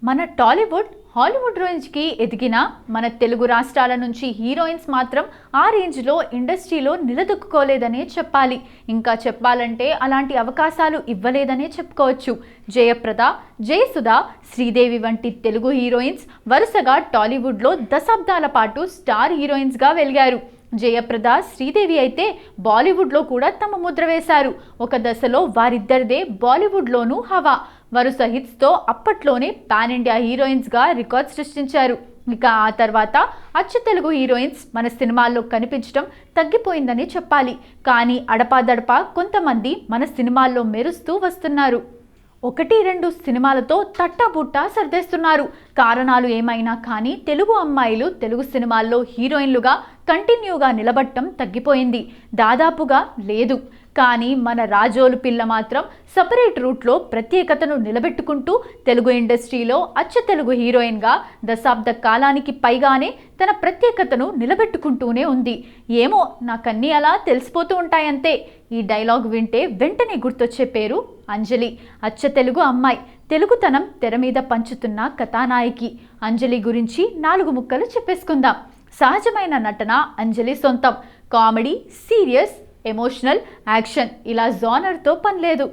మన టాలీవుడ్ హాలీవుడ్ రేంజ్కి ఎదిగిన మన తెలుగు రాష్ట్రాల నుంచి హీరోయిన్స్ మాత్రం ఆ రేంజ్లో ఇండస్ట్రీలో నిలదొక్కుకోలేదనే చెప్పాలి. ఇంకా చెప్పాలంటే అలాంటి అవకాశాలు ఇవ్వలేదనే చెప్పుకోవచ్చు. జయప్రద, జయసుధ, శ్రీదేవి వంటి తెలుగు హీరోయిన్స్ వరుసగా టాలీవుడ్లో దశాబ్దాల పాటు స్టార్ హీరోయిన్స్గా వెలిగారు. జయప్రద, శ్రీదేవి అయితే బాలీవుడ్లో కూడా తమ ముద్ర వేశారు. ఒక దశలో వారిద్దరిదే బాలీవుడ్లోనూ హవా. వరుస హిట్స్తో అప్పట్లోనే పాన్ ఇండియా హీరోయిన్స్గా రికార్డ్ సృష్టించారు. ఇక ఆ తర్వాత అచ్చ తెలుగు హీరోయిన్స్ మన సినిమాల్లో కనిపించడం తగ్గిపోయిందని చెప్పాలి. కానీ అడపాదడపా కొంతమంది మన సినిమాల్లో మెరుస్తూ వస్తున్నారు. 1-2 సినిమాలతో తట్టాబుట్టా సర్దేస్తున్నారు. కారణాలు ఏమైనా కానీ తెలుగు అమ్మాయిలు తెలుగు సినిమాల్లో హీరోయిన్లుగా కంటిన్యూగా నిలబడటం తగ్గిపోయింది, దాదాపుగా లేదు. కానీ మన రాజోలు పిల్ల మాత్రం సపరేట్ రూట్లో ప్రత్యేకతను నిలబెట్టుకుంటూ తెలుగు ఇండస్ట్రీలో అచ్చ తెలుగు హీరోయిన్గా దశాబ్ద కాలానికి పైగానే తన ప్రత్యేకతను నిలబెట్టుకుంటూనే ఉంది. ఏమో నాకన్నీ అలా తెలిసిపోతూ ఉంటాయంతే. ఈ డైలాగ్ వింటే వెంటనే గుర్తొచ్చే పేరు అంజలి. అచ్చ తెలుగు అమ్మాయి, తెలుగుతనం తెర మీద పంచుతున్న కథానాయకి. అంజలి గురించి 4 ముక్కలు చెప్పేసుకుందాం. సహజమైన నటన అంజలి సొంతం. కామెడీ, సీరియస్, ఎమోషనల్, యాక్షన్ ఇలా జానర్తో పనిలేదు.